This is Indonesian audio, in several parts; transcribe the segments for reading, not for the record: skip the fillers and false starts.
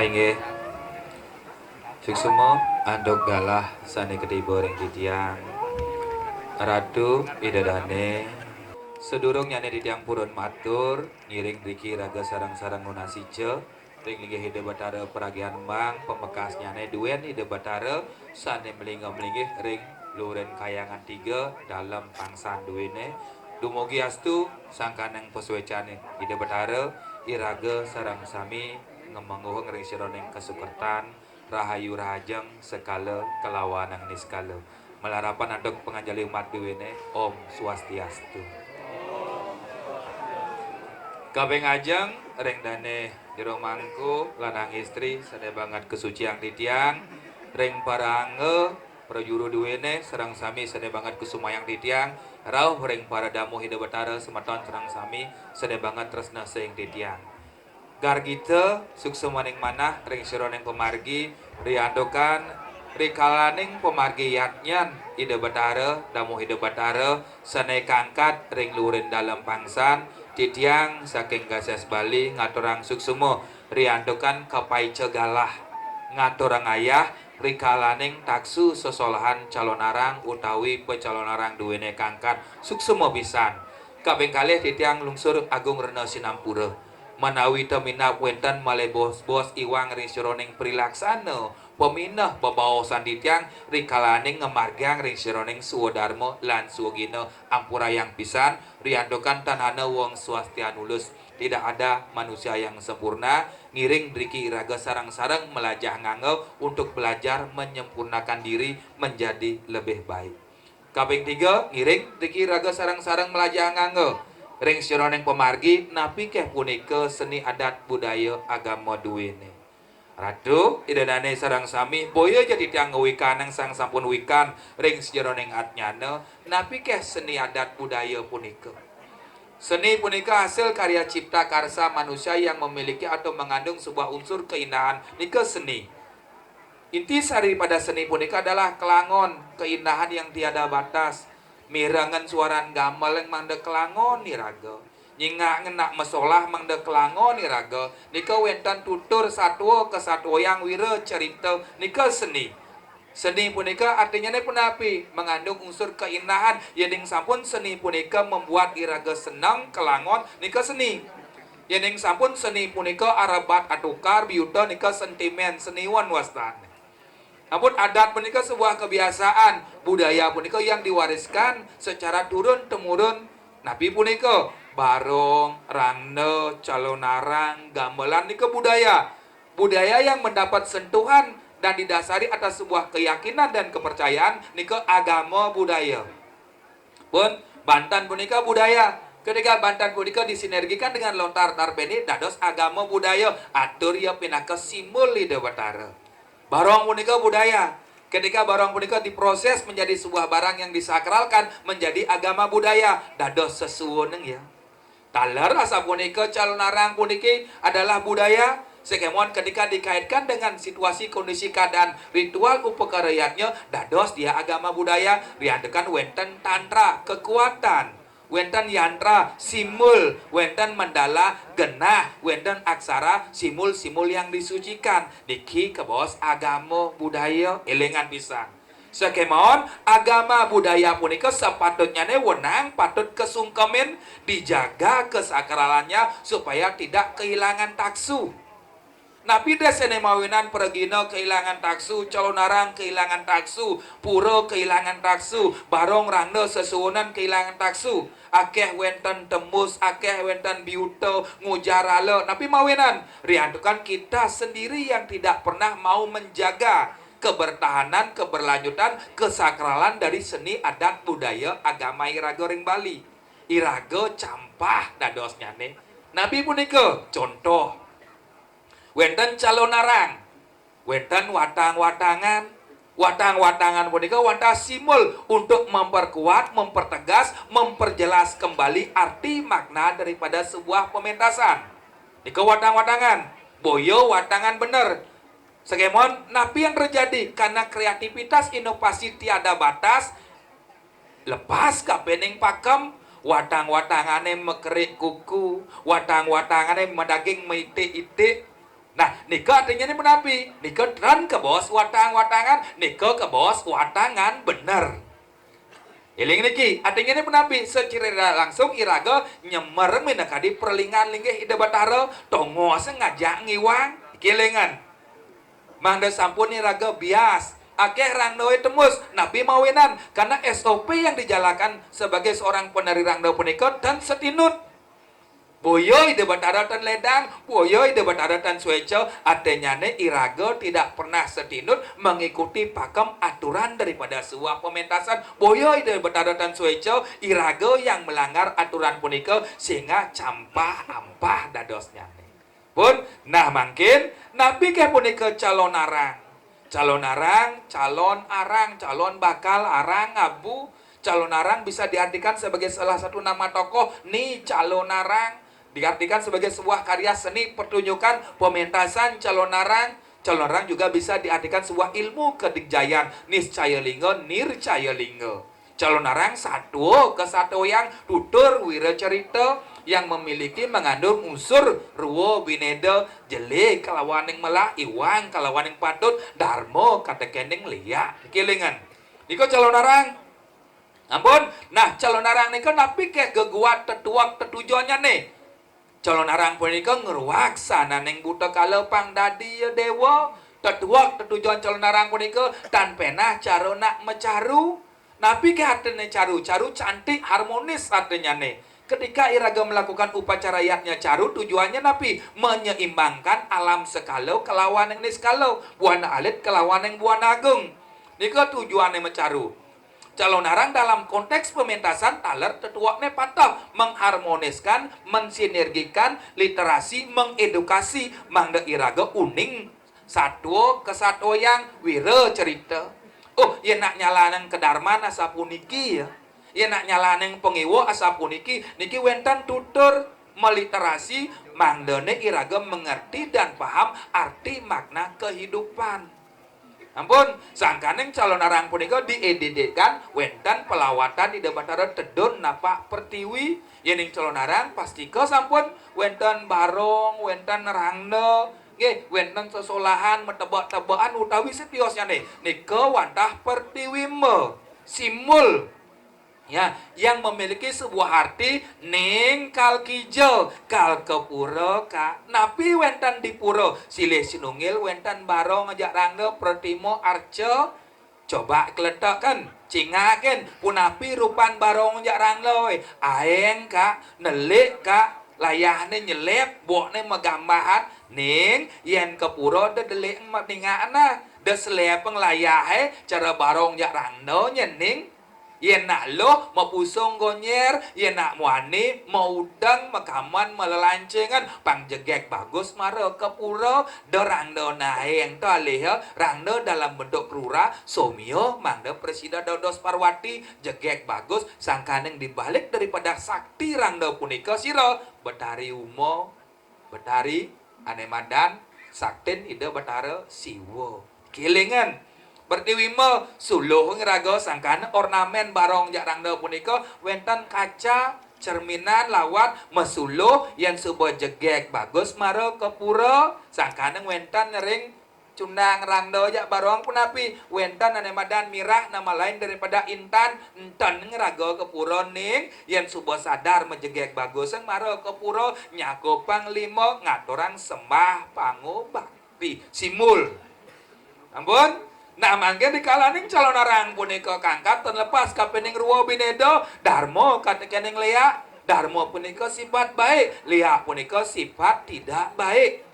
Ainge suksuma andok galah sane ketiba ring titiang ratu idadane sedurung nyane titiang purun matur ngiring riki raga sarang-sarang nunasice ring linggih hide batara peragian mang pemekas nyane duen hide batara sane melingga-melinggih ring luren kayangan tiga dalam pangsan duene dumugi astu sangkaneng pesuecane hide batara iraga sarang sami ngemangguhung ring sironing kasukertan rahayu rahajeng sekala kelawanang niskala melarapan andok penganjali umat duwene Om Swastiastu. Kabeh ngajeng ring dane jero mangku lanang istri sade banget kesucian titiang ring parange prajuru duwene sareng sami sade banget kesumayang titiang rauh ring para damu hidup betara semeton sareng sami sade banget tresna sing titiang gargita suksemaning manah ring sironing pemargi riandokan rikalaning pemargi yatnyan ide batara damu ide batara sanai kangkat ring lurin dalam pangsan titiang saking gases Bali ngaturang suksemo riandokan kapai cegalah ngaturang ayah rikalaning taksu sesolahan calon arang utawi pecalon arang duwene kangkat suksemo pisan kabeh kalih titiang lungsur agung rena sinampura manawi temina wenten male bos-bos iwang ring sironing prilaksana peminah bebaosan titiang rikalaning ngemargang ring sironing suwodarma lan suwogina ampura yang pisan riandokan tanhana wong swastianulus tidak ada manusia yang sempurna ngiring driki iraga sarang-sarang melajah ngangeu untuk belajar menyempurnakan diri menjadi lebih baik kaping 3 ngiring driki iraga sarang-sarang melajah ngangeu ring sironing pemargi napi keh punika seni adat budaya agama duwene ratu idadane sarang sami boyo jadi tiang wikanang sang sampun wikan ring sironing atnyana napi keh seni adat budaya punika seni punika hasil karya cipta karsa manusia yang memiliki atau mengandung sebuah unsur keindahan nika seni inti sari pada seni punika adalah kelangon keindahan yang tiada batas mirangan suaran gamal yang mangde kelangon niraga nyingak ngenak mesolah mangde kelangon niraga nika wentan tutur satwa ke satwa yang wira cerita nika seni seni punika artinya ne punapi mengandung unsur keindahan yening sampun seni punika membuat iraga senang kelangon nika seni yening sampun seni punika arabat atukar biuta nika sentimen seniwan wastan namun adat punika sebuah kebiasaan budaya punika yang diwariskan secara turun-temurun nabi punika barong, rangne, calonarang, gamelan nika budaya yang mendapat sentuhan dan didasari atas sebuah keyakinan dan kepercayaan nika agama budaya pun Banten punika budaya ketika Banten punika disinergikan dengan lontar tarbeni dados agama budaya atur ya pinaka simbol di Dewatara barong punika budaya ketika barong punika diproses menjadi sebuah barang yang disakralkan menjadi agama budaya dados sesuwuneng ya taler asa punika calonarang puniki adalah budaya sekemon ketika dikaitkan dengan situasi kondisi keadaan ritual upakaryatnya dados dia agama budaya riandekan wenten tantra kekuatan wenten yantra simul wenten mandala genah wenten aksara simul-simul yang disucikan niki kebos agama budaya elengan pisan sakemon agama budaya punika sepatutnya wenang patut kesungkemin dijaga kesakralannya supaya tidak kehilangan taksu napi desene mawinan pergina kehilangan taksu calonarang kehilangan taksu pura kehilangan taksu barong rangna sesuwunan kehilangan taksu akeh wenten tembus akeh wenten biuto ngujarale napi mawinan riantukan kita sendiri yang tidak pernah mau menjaga kebertahanan keberlanjutan kesakralan dari seni adat budaya agama iraga ring Bali iraga campah dadosnya nih nabi punika contoh wenten calonarang wenten watang-watangan punika wanta simul untuk memperkuat, mempertegas, memperjelas kembali arti makna daripada sebuah pementasan nika watang-watangan boyo watangan bener segemon napi yang terjadi karena kreativitas inovasi tiada batas lepas kapening pakem watang-watangane mekerik kuku watang-watangane medaging meitik-itik Nah, nika artinya ini menapi. Nika dan ke bos watang-watangan, nika ke bos watangan bener. Iling niki, artinya ini menapi. Secara langsung iraga nyemer minakadi perlingan linggih ida batara, tongos ngajak ngiwang, kilingan. Mangda sampun iraga bias. Akeh rangdo temus nabi mawinan karena SOP yang dijalankan sebagai seorang penari rangdo punika dan setinut. Boyoy debat aratan ledang, boyoy debat aratan sueco, artinya iraga tidak pernah setinut mengikuti pakem aturan daripada sebuah pementasan. Boyoy debat aratan sueco, iraga yang melanggar aturan punika sehingga campah ampah dadosnya. Pun, nah mungkin nabi ke punika calon arang, calon arang, calon arang, calon bakal arang abu. Calon arang bisa diartikan sebagai salah satu nama tokoh nih calon arang. Diartikan sebagai sebuah karya seni pertunjukan pementasan calon arang. Calon arang juga bisa diartikan sebuah ilmu kedikjayaan niscaya linggo nircaya linggo. Calon arang satu kesatu yang tutur wira cerita yang memiliki mengandung unsur ruwo bineda jele kalawaning melah iwang kalawaning patut darmo katekening liya kilingan. Niko calon arang. Ampun, nah calon arang niko napi ke geguat tetuak tetujuannya nih. Calon arang punika ngeruaksana neng buta kalepang dadi ya dewa. Tetuak tetujuan calon arang punika tan penah carona mecaru. Napi ke hatene caru cantik harmonis artinya nih. Ketika iraga melakukan upacara yatnya caru tujuannya napi menyeimbangkan alam sekalau kelawan yang niskalau buana alit kelawan yang buana agung. Nika tujuannya mecaru. Calon arang dalam konteks pementasan taler tetuaknya patah mengharmoniskan, mensinergikan literasi, mengedukasi mangda iraga uning satu kesatu yang wira cerita. Oh, ya nak nyalanan kedarman asapuniki ya. Ya nak nyalanan pengiwo asapuniki niki wentan tutur meliterasi mangdane iraga mengerti dan paham arti makna kehidupan. Ampun, sangkaneng calon arang punika dieditkan wentan pelawatan di debatara tedon napak pertiwi yening calon arang pastika sampun wentan barong, wentan rangda, nggih, wentan sesolahan metebak-tebakan utawi setiosnya nika wantah pertiwi simul ya yang memiliki sebuah arti ning kal kijo kal kepuro ka napi wentan dipuro silih sinungil wentan barong ngajak rangga pertimo arco coba keletakan cingaken punapi rupan barong ngajak rangga we aeng ka nelik ka layahne nyelep bokne megambahan ning yen kepuro de delik matingana de selepeng layahe cara barong ngajak rangga nyening yen nak lo mau pusong gonyer, yen nak muani mau udang makaman melelancengan pangjegek bagus mara kepura dorang dona yang to alih rangda dalam bentuk krura somio mangda presida Dodos Parwati jegek bagus sangkaneng dibalik daripada sakti rangda punika sira betari umo betari anemadan saktin ide betara siwo kilingan Pertiwima suluh ngeraga sangkan ornamen barong jak rangda punika wentan kaca cerminan lawat mesuluh yang sebuah jegek bagus mara kepura sangkan wentan ring cundang rangda jak barong punapi wentan anemadan mirah nama lain daripada intan enten ngeraga kepura ning yang sebuah sadar menjegek bagus mara kepura nyakopang limo ngaturang sembah pangu bakti simul ampun. Nah mangke dikalaning calon arang punika kangkat terlepas kapening ruwo binedo darmo katekening lea darmo punika sifat baik lea punika sifat tidak baik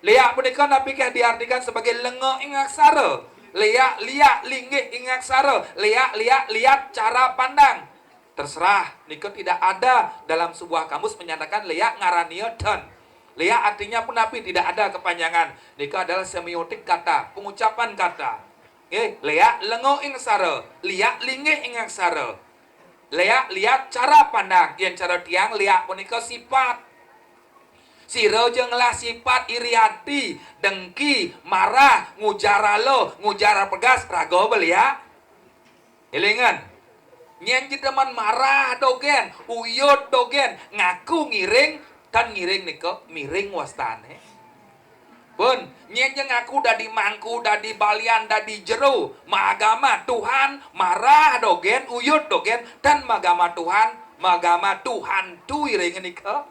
lea punika napi kah diartikan sebagai lengo ing aksara lea liak linggih ing aksara lea liat cara pandang terserah nika tidak ada dalam sebuah kamus menyatakan lea ngaranio dan Lea artinya pun napi tidak ada kepanjangan. Nika adalah semiotik kata, pengucapan kata. Lea lengo ing sara, lia linggih ing aksara. Lea lihat cara pandang, yang cara tiang lea punika sifat. Sira jenglah sifat iri hati, dengki, marah, ngujaralo, ngujara pegas rago belia. Elingan. Nyen teman marah dogen, uyut dogen, ngaku ngiring kan ngiring nika miring wastane Pun nyenjeng aku dadi mangku dadi balian dadi jero magama Tuhan marah dogen uyut dogen dan magama Tuhan tu iring nika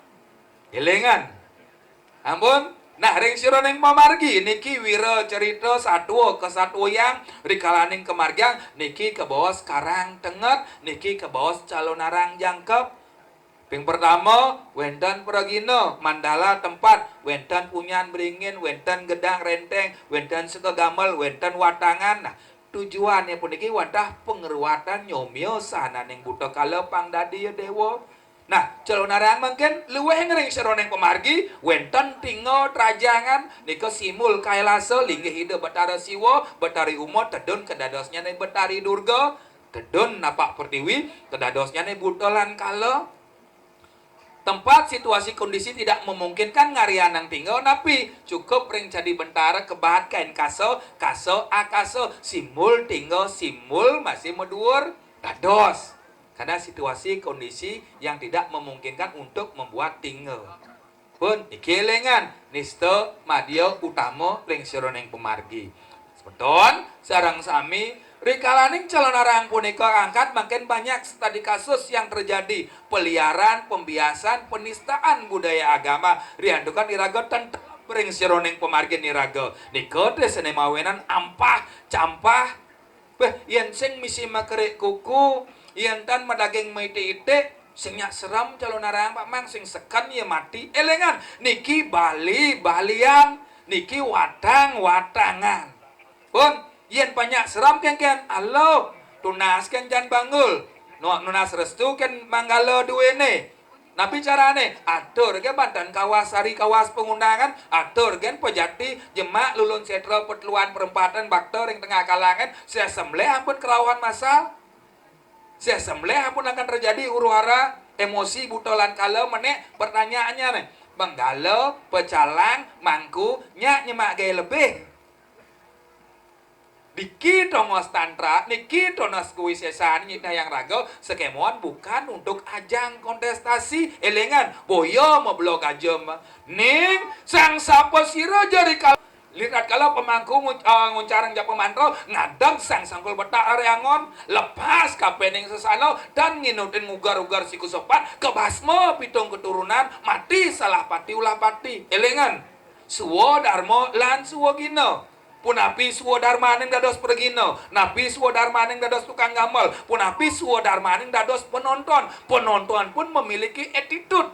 elengan ampun nah ring sira ning pamargi niki wira cerita satwa kesatuyang rikalaning kemargang niki ke bawah karang tenget niki ke bawah calon narang jangkep. Ping pertama, wenten peragino, mandala tempat, wenten punyan beringin, wenten gedang renteng, wenten sekegamel, wenten watangan. Nah, tujuannya pun iki wadah pengeruatan nyomyo sana ning buta kala pangdadi ya dewa. Nah, celonarang mungkin luweh ngering seroneng pemargi, wenten tingo trajangan, nika simul kailasa linggih ide Betara Siwa, Betari Umo tedun kedadosnya ning Betari Durga, tedun napak pertiwi, kedadosnya ning butolan kala. Tempat situasi kondisi tidak memungkinkan ngarianang tinggal napi cukup ring jadi bentara kebahat kain kaso akaso simul tinggal simul masih medur dados karena situasi kondisi yang tidak memungkinkan untuk membuat tinggal pun ikilengan nista madio utama ring seroneng pemargi sebeton sarang sami rikalaning calon arang punika angkat makin banyak tadi kasus yang terjadi peliaran, pembiasan, penistaan budaya agama riandukan iraga tentang bering sironeng pemargin iraga nika teh sene mawenan ampah campah beh yen sing misi makerik kuku yen tan madaging meite-ite sing nyak seram calon arang Pak Mang sing sekan ya mati elengan niki balian niki watangan pun yen banyak seram ken alo tunas ken jan bangul nunas restu ken manggalo duwene napi carane atur ke badan kawas hari kawas pengundangan atur gen pejati jemak lulun setra petluan perempatan bakter yang tengah kalangan saya sembelih ampun kerawan masal saya sembelih ampun akan terjadi huru-hara emosi butolan kala menek pertanyaannya nih benggalo pecalang mangku nyak nyemak gaya lebih Diki tongos tantra, niki tonos kuisesan nyita yang raga sekemon bukan untuk ajang kontestasi elengan boyo meblok ajem ning sang sapa sira jari kal lihat kalau pemangku nguncarang jak pemantau ngadang sang sangkul betak areangon lepas kapening sesano dan nginutin ngugar-ugar siku sopan kebasmo pitung keturunan mati salah pati ulah pati elengan suwo darmo lan suwo gino punapi suwo darmaning dados pergino napi suwo darmaning dados tukang gamal punapi suwo darmaning dados penonton pun memiliki attitude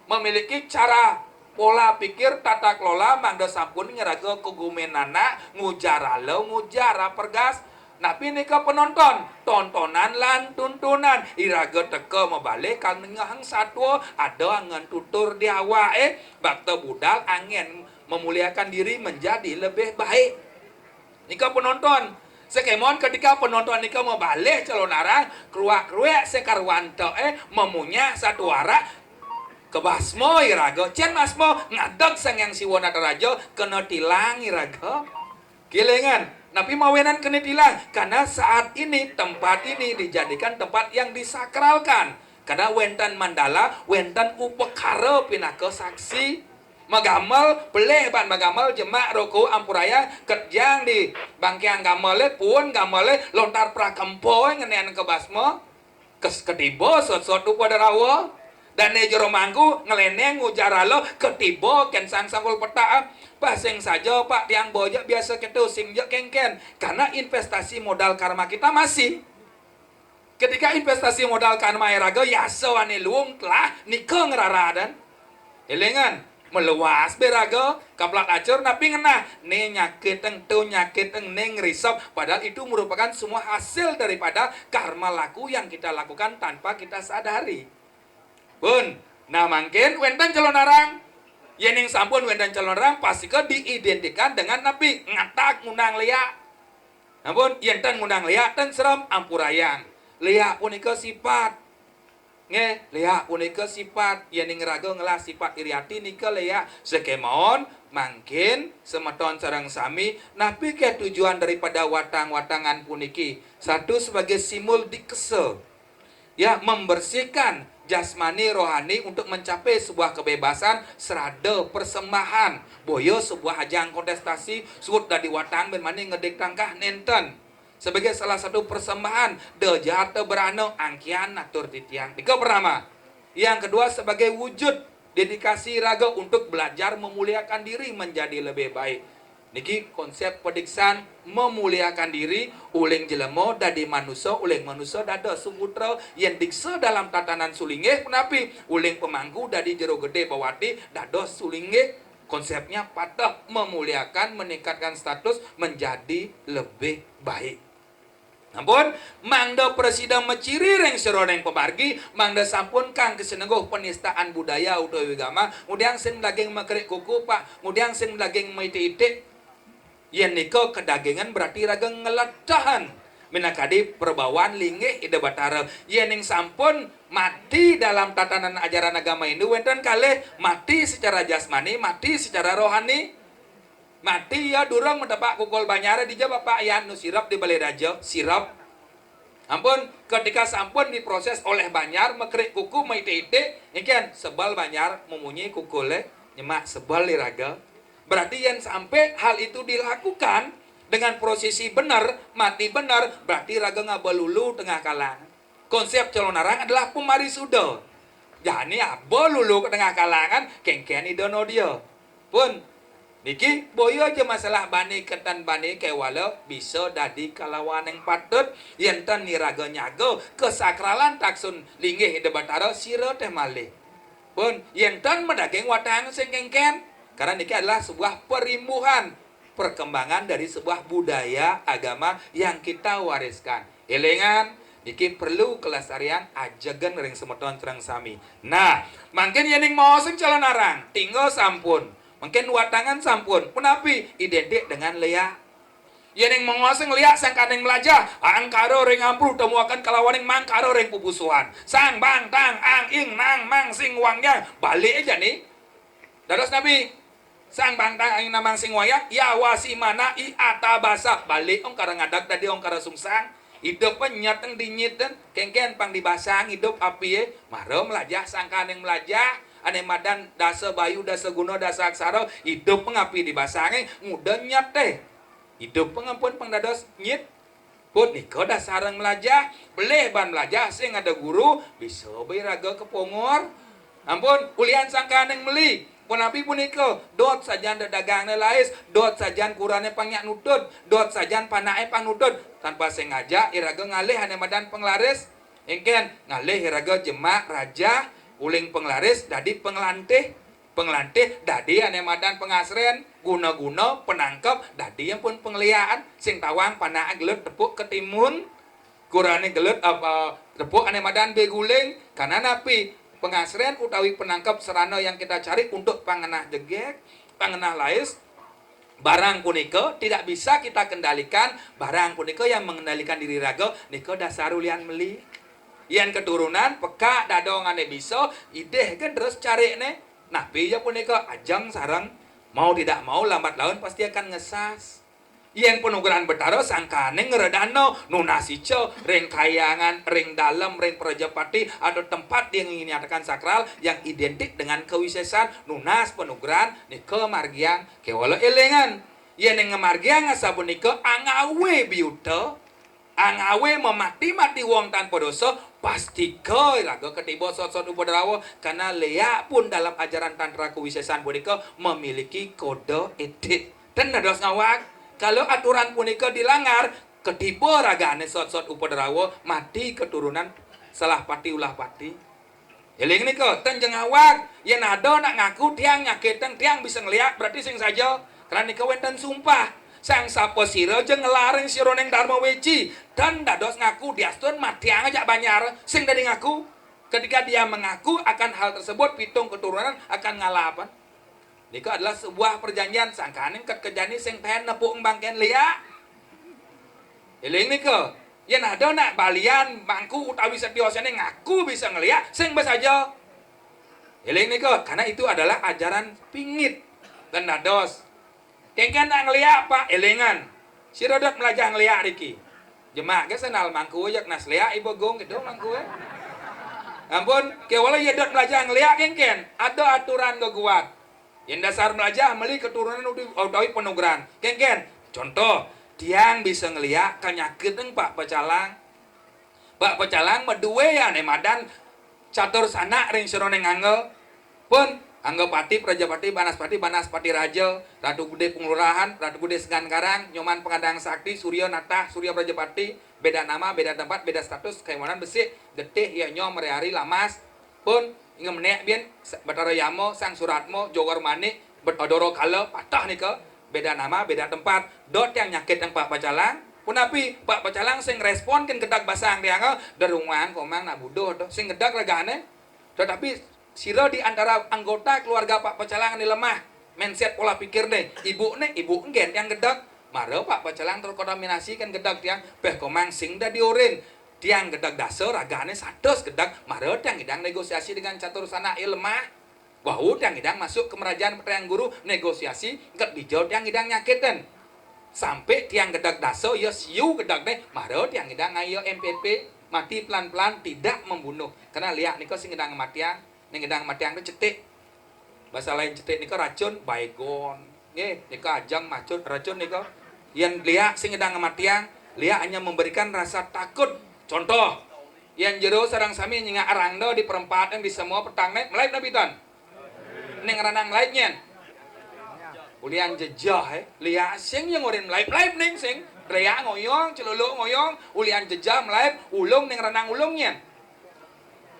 memiliki cara pola pikir tata kelola mangda sampun ngeraga kegumenana ngujara pergas napi nika penonton tontonan lan tuntunan iraga teka mebalik kan ngahang satwa ada angan tutur di awake bakta budal angin memuliakan diri menjadi lebih baik. Nika penonton, sekemon ketika penonton nika mau balik calon arang, keruak sekarwanto memunya satu arah kebasmo iraga, cen masmo ngadeg sang yang siwana raja kena tilang iraga. Kilengan, napi mawenan kena tilang karena saat ini tempat ini dijadikan tempat yang disakralkan. Karena wentan mandala, wentan upekara pinaka saksi Magamal peleh ban magamal jemak roko ampuraya kerjang di bangkiang gamale pun gamale lontar prakempo ngenean ke basmo kes ketibo sot-sot pada rawa dan jero mangku ngeleneng ngujaralo ketibo ken sang sangkul peta paseng saja Pak tiang bojak biasa ketu singjak kengken karena investasi modal karma kita masih ketika investasi modal karma iraga yaso ane luung telah nikah ngeraradan elengan meluas beraga kaplak acur napi ngena ne nyakit tu nyakit neng risop padahal itu merupakan semua hasil daripada karma laku yang kita lakukan tanpa kita sadari pun nah mungkin wentan calon arang yening sampun wentan calon arang pasti ke diidentikan dengan napi ngatak ngundang liak namun yentan ngundang liak dan seram ampurayang liak punika sifat nge leha punika sifat yening raga ngelah sifat iriati nika leha sekemon mangkin semeton sareng sami napi ke tujuan daripada watang-watangan puniki satu sebagai simul dikese ya membersihkan jasmani rohani untuk mencapai sebuah kebebasan serada persembahan boyo sebuah ajang kontestasi sudah diwatang bermani ngedek tangkah nenten sebagai salah satu persembahan de jahata berano angkian natur titiang. Tiga pertama. Yang kedua sebagai wujud dedikasi raga untuk belajar memuliakan diri menjadi lebih baik. Niki konsep pediksan memuliakan diri uling jelemo dadi manusia uling manusia dada suputra yang dikse dalam tatanan sulingeh penapi uling pemangku dadi jero gede bawati dada sulingeh konsepnya patah memuliakan meningkatkan status menjadi lebih baik. Ampun, mangda presiden menciri reng seroreng pemargi, mangda sampun kang kesenengguh penistaan budaya utawi agama, kemudian sing daging makerik kuku pak, kemudian sing daging maiti-iti, yen niko kedagingan berarti rageng ngeladahan. Minakadi perbawaan linggih ide batara, yen ing sampun mati dalam tatanan ajaran agama ini, wenten kalih mati secara jasmani, mati secara rohani. Mati ya durang mendapat kukul banyara di bapak ya nu sirap di balai raja sirap. Ampun ketika sampun diproses oleh banyar mekrik kuku maite-ite ikan sebal banyar memunyi kukule nyemak sebal liraga. Berarti yang sampai hal itu dilakukan dengan prosesi benar mati benar berarti raga ngabalulu tengah kalangan. Konsep calon arang adalah pemari sudo. Jani abalulu ke tengah kalangan kengkian idono dia. Pun niki boyo aja masalah bani ketan bani kewala bisa dadi kalawan yang patut yenten niraga nyago kesakralan taksun linggih ide batara sira teh malih. Pun yenten medaging watang sing kengken karena niki adalah sebuah perimbuhan perkembangan dari sebuah budaya agama yang kita wariskan. Elingan niki perlu kelestarian ajagan ring semeton terang sami. Nah, mungkin yening mau sing calon arang tinggal sampun. Mungkin watangan sampun, penapi identik dengan leak. Yang mengoseng liak sang kaneng melajah, ang karo ring ampru temuakan kalawaning mang karo ring pupusuan. Sang bang tang ang ing nang mang sing wangnya balik aja nih. Dados nabi, sang bang tang ang ing namang sing wayang, ya wasi mana i atabasa balik ong kara ngadak tadi ong kara sungsang. Hidup penyateng dinyiten, kengken pang dibasang hidup api maro melajah sang kaneng melajah. Ane madan dasa bayu dasa guna dasa aksara hidup pengapi dibasangi mudah nyat teh hidup pengampun pengdados nyit put niko dasarang melajah beleh ban melajah sing ada guru bisa biraga kepongor ampun ulian sangka neng meli penapi puniko dot sajan dagang lais dot sajan kurane pangyak nutut dot sajan panae panutut tanpa sengaja iraga ngalih ane madan penglaris engken ngalih iraga jemak raja uling penglaris dadi penglantih dadi ane madan pengasren guna-guna penangkap dadi yang pun pengliaan sing tawang panaa gelut tepuk ketimun kurane gelut apa tepuk ane madan beguling karena napi pengasren utawi penangkap serana yang kita cari untuk pangenah jegek pangenah lais barang punika tidak bisa kita kendalikan barang punika yang mengendalikan diri raga nika dasar ulian meli yang keturunan peka dadongane bisa ideh kan terus cari nih nah piye punika ajang sarang mau tidak mau lambat laun pasti akan ngesas yang penugaran betara sangkane ngeredano nunasico ring kayangan ring dalam ring prajapati atau tempat yang ingin nyatakan sakral yang identik dengan kewisesan nunas penugaran nika margiang kewala elengan yang ngemargiang asa punika angawe biuta angawe memati-mati wong tanpa dosa pasti koi laga ketiba sot-sot upadarawa karena leak pun dalam ajaran tantra kewisesan punika memiliki kode etik dan dados ngawak kalau aturan punika dilanggar ketiba ragane sot-sot upadarawa mati keturunan salah pati ulah pati eling nika tenjeng awak yen ada nak ngaku tiang nyakiteng tiang bisa ngeliat berarti sing saja karena nika wenten sumpah sang sapa sira jeung ngelaring sira ning Dharma Weci dan dados ngaku diastun mati aja banyar sing dadi ngaku ketika dia mengaku akan hal tersebut pitung keturunan akan ngalapan nika adalah sebuah perjanjian sangkane ket kejani sing pen nepuk bangken lia eling nika yen ada nak balian mangku utawi setiosane ngaku bisa ngeliat sing besaja eling nika karena itu adalah ajaran pingit dan dados kengken nak ngeliat pak elengan si rodot melajah ngeliat riki jemak ke senal mangku jak nas liat ibu gong gitu mangku Ampun, kewala ya dot belajar ngeliat ken ada aturan kuat. Yang dasar belajar meli keturunan utawi penugran. Ken. Contoh, tiang bisa ngeliat penyakit Pak Pecalang. Pak Pecalang medue ya nemadan catur sana ring seroneng angge. Pun angge pati Prajapati Banaspati Raja, Ratu Gede Pengelurahan, Ratu Gede Segan Karang, Nyoman Pengadang Sakti, Surya Natah, Surya Prajapati, beda nama, beda tempat, beda status, keimanan besi, getih ya nyom hari lamas. Pun inge menek bien Batara Yamo, Sang Suratmo, Jogor Manik, Betodoro Kale, patah nih ke beda nama, beda tempat. Dot yang nyakit yang Pak Pacalang. Punapi Pak Pacalang sing respon kan gedak basang dia nge derungan komang nak budo sing gedak regane. Tetapi siro di antara anggota keluarga Pak Pecalang ini lemah, mindset pola pikir deh, ibu enggen yang gedak, maro Pak Pecalang terkontaminasi kan gedak tiang, komang sing dah diurin, tiang gedak dasar ragane sados gedak, maro tiang hidang negosiasi dengan catur sana lemah, wahud tiang hidang masuk ke kerajaan Petrayang Guru negosiasi, ket dijauh tiang hidang nyakitan, sampai tiang gedak dasar ya siu gedak deh, maro tiang hidang ayo MPP mati pelan-pelan tidak membunuh, karena lihat niko sing hidang kematian. Ning gedang matiang itu cetik. Bahasa lain cetik nika racun baygon. Nggih, nika ajang macun racun nika. Yang liak sing gedang kematian, liak hanya memberikan rasa takut. Contoh, yang jero sarang sami nyinga arangdo di perempatan di semua petang nek melayu nabitan. Ning ranang lainnya. Ulian jejah liak sing yang ngurin melayu ning sing. Rea ngoyong, celuluk ngoyong, ulian jejah melayu ulung ning ranang ulungnya.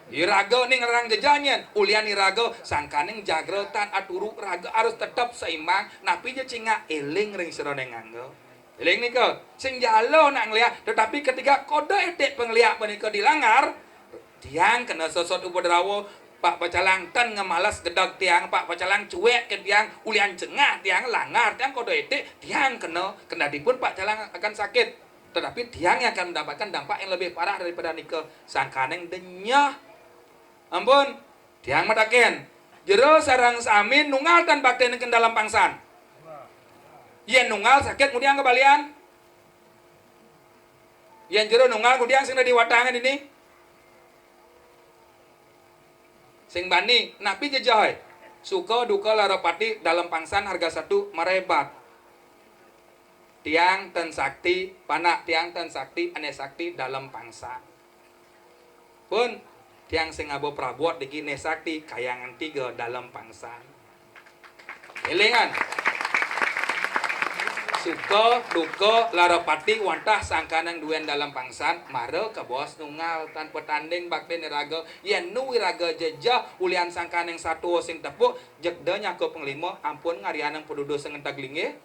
Iraga ning ranang jejanyen, ulian iraga sangkaning jagrotan aturu raga harus tetap seimbang, napi je cinga eling ring seroneng anggo. Eling nika, sing jalo nak ngeliat, tetapi ketika kode etik pengliak menika dilanggar, tiang kena sosot upadrawo, Pak Pecalang ten ngemalas gedag tiang, Pak Pecalang cuek ke tiang, ulian jengah tiang langgar, tiang kode etik, tiang kena dipun Pak Pecalang akan sakit. Tetapi tiang yang akan mendapatkan dampak yang lebih parah daripada nika, sangkaneng denyah. Ampun, tiang mataken. Jero sarang sami nunggal tan bakten ke dalam pangsan. Yen nunggal sakit kemudian kebalian. Yen jero nunggal kemudian sing di watangan ini. Sing bani, napi jejoy. Suka duka larapati dalam pangsan harga satu merebat. Tiang ten sakti, panak tiang ten sakti, ane sakti dalam pangsan. Pun tiang sing abo prabuat di kine sakti kayangan 3 dalam pangsan. Elingan. Suka duka larapati wantah sangkanang duen dalam pangsan mare ke bos nunggal tanpa tanding bakten raga yen nu raga jejah ulian sangkanang satu sing tepuk jekda nyako penglima ampun ngarianang penduduk sing entaglinge.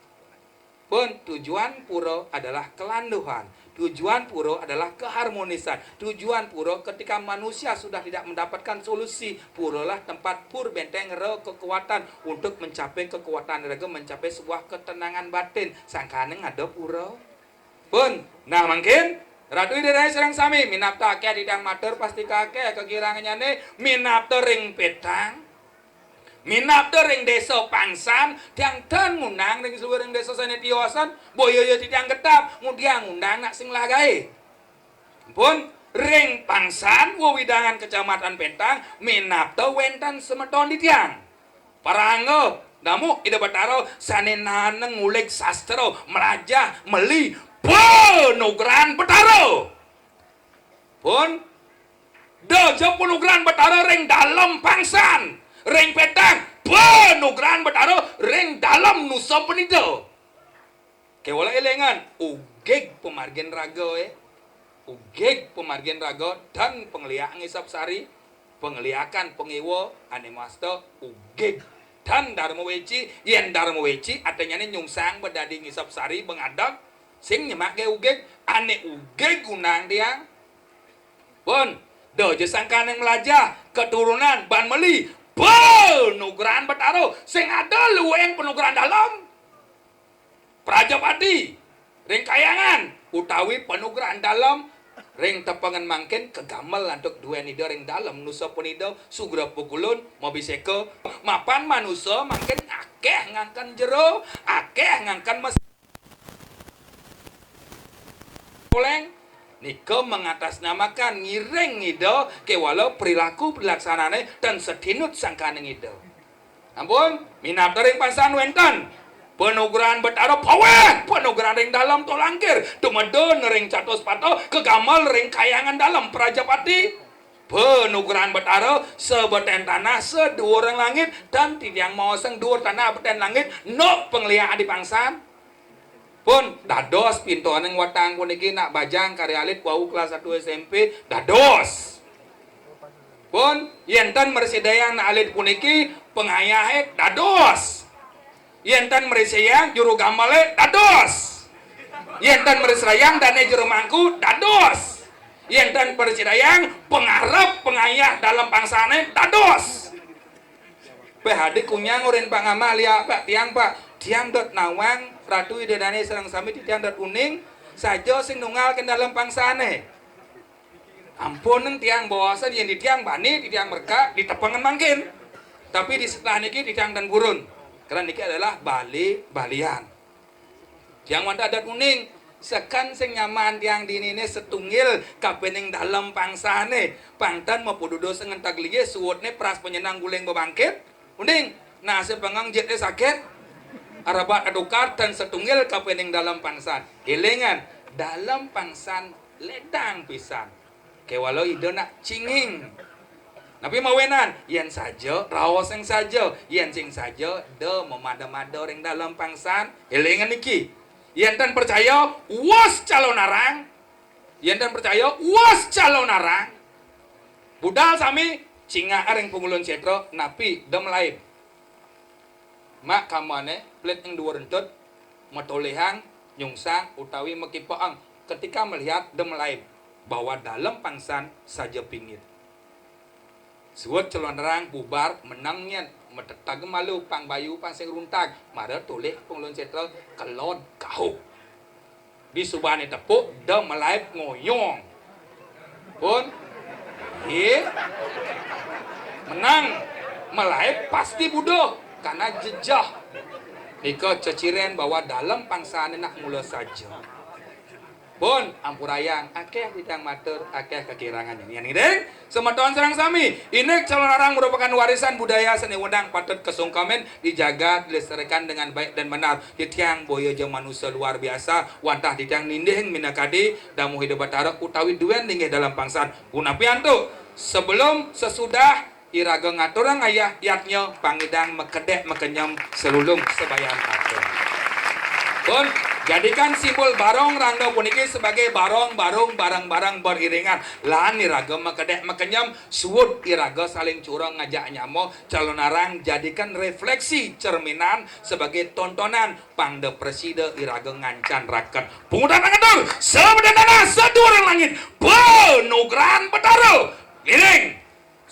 Pun tujuan pura adalah kelanduhan. Tujuan pura adalah keharmonisan. Tujuan pura ketika manusia sudah tidak mendapatkan solusi, puralah tempat pur benteng re kekuatan untuk mencapai kekuatan raga, mencapai sebuah ketenangan batin. Sangkaneng ada pura. Pun, nah mungkin Ratu Idai serang sami minapta ake didang mater pasti kakek kekirangannya nih minapta ring petang. Minapta ring desa pangsan tiang ten ngundang ring seluruh ring desa sane tiosan boyo yo tiang getap ngudiang ngundang nak sing lagai pun ring pangsan wewidangan kecamatan Pentang minapta wentan semeton di tiang parango damu ida bataro sane naneng ngulik sastra melajah meli penugran betaro pun dojo penugran betaro ring dalam pangsan ring petang penugran betaro ring dalam nusa penida kewala elengan ugeg pemargen raga ugeg pemargen raga dan pengliak ngisap sari pengliakan pengewa ane master ugeg dan dharma weci yen dharma weci adanya ni nyungsang bedadi ngisap sari bengadak sing nyemak ke ugeg ane ugeg gunang tiang pun dojo sangkan yang melajah keturunan ban meli penugran betaro sing ada luweng penugran dalam Prajapati ring kayangan utawi penugran dalam ring tepangan mangkin kegamel untuk dua nido ring dalam nusa punido sugra pukulun mobiseke mapan manusa mangkin akeh ngangkan jero akeh ngangkan mes oleng Nika mengatasnamakan ngiring ngido ke walau perilaku pelaksanane dan sedinut sangkane ngido. Ampun, minat ring pansan wenten. Penugrahan betara pawe, penugrahan ring dalam tolangkir, tumedon ring catos pato, kegamal ring kayangan dalam Prajapati. Penugrahan betara sebeten tanah sedua orang langit dan tiang maoseng dua tanah beten langit no penglihat di pangsan. Pun dados pintuan yang watang puniki nak bajang karya alit wau kelas 1 SMP dados. Pun yenten mersidayang nak alit puniki pengayahe dados. Yenten merisayang juru gamale dados. Yenten merisayang dane juru mangku dados. Yenten persidayang pengarap pengayah dalam pangsane dados. PHD kunyang urin pangamalia pak tiang dot nawang ratu idedane serang sami tiang dot uning saja sing nunggal ke dalam pangsane. Ampun tiang bawasan yang di tiang bani di tiang merka di tepangan mangkin. Tapi di setelah niki di tiang dan gurun. Karena niki adalah balian. Tiang wanda adat uning sekan sing nyaman tiang dinine setungil kapening dalam pangsane. Pangtan mapududo sengentak liye suwutne pras penyenang guleng bebangkit. Uning nasi pengang jetnya sakit. Arabat adukar dan setungil kapening dalam pangsan. Elengan dalam pangsan ledang pisan. Kewalau ide nak cinging. Tapi mawenan yen saja raos yang saja yen sing saja de memada-mada ring dalam pangsan. Elengan niki. Yen tan percaya was calon arang. Yen tan percaya was calon arang. Budal sami cinga areng pengulun cetro napi dem lain. Mak kamane plet yang dua rentut matolehang nyungsang utawi mekipaang ketika melihat dem lain bahwa dalam pangsan saja pingit. Suat celon rang bubar menangnya metetag malu pang bayu pang sing runtag mara toleh pengulun cetro kelon kau. Di subane tepuk dem lain ngoyong. Pun menang melaip pasti bodoh karena jejah nika ceciren bahwa dalam pangsaan nak mula saja pun ampurayang akeh tidang matur akeh kekirangan yang deng semeton serang sami ini calon orang merupakan warisan budaya seni wedang patut kesungkamen dijaga dilestarikan dengan baik dan benar di tiang boyo jeng manusia luar biasa wantah di tiang ninding minakadi damu hidup batara utawi duen tinggi dalam pangsaan punapian tuh sebelum sesudah iraga ngaturang ayah yatnya pangidang mekedek mekenyam selulung sebayan kata. Pun jadikan simbol barong rangga puniki sebagai barong-barong barang-barang beriringan. Lan iraga mekedek mekenyam suwud iraga saling curang ngajak nyamo calon arang jadikan refleksi cerminan sebagai tontonan pangde preside iraga ngancan raket. Pungutan angatur sebedana sedurang langit penugran betaro giring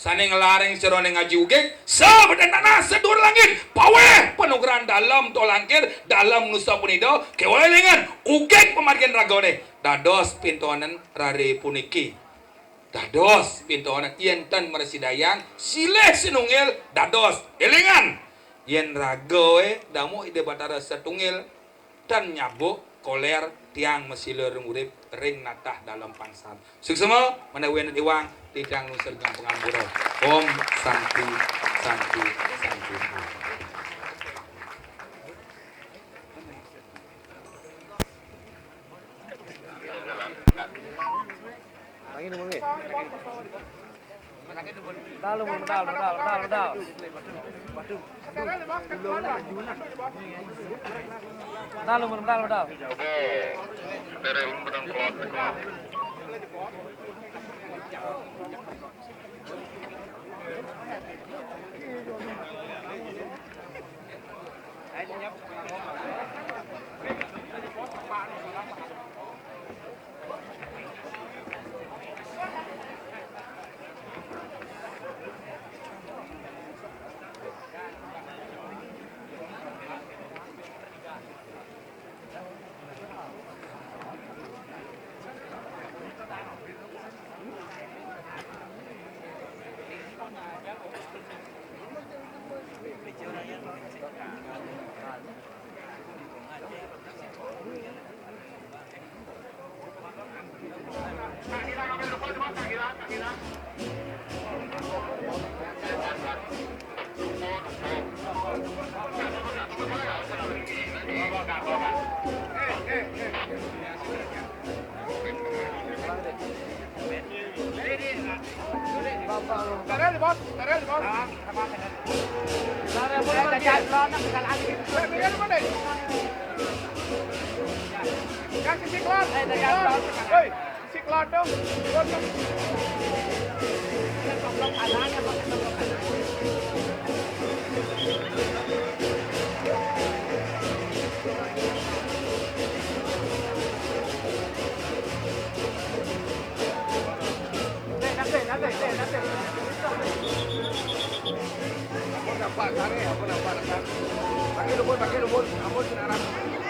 sani ngelareng seroning ngaji ugek sebedana sedur langit pawe penugrahan dalam tolangkir dalam nusa punido kewalengan ugek pemargian ragone dados pintonan rare puniki dados pintonan yenten meresidayang sileh sinungil dados elengan yen ragoe damu ide batara setungil dan nyabuk koler tiang mesiler urip ring natah dalam pangsan suksema menawen iwang tidang nusir gang pengambura om santi santi santi lagi nomor ni Dalu medal. Oke. Terus menang kuat. Tarel bos. Tarel boleh Miguel mana? Kasih siklon. Hei, siklon dong. Ampun nampak. Pakai lubun. Ampun senarang.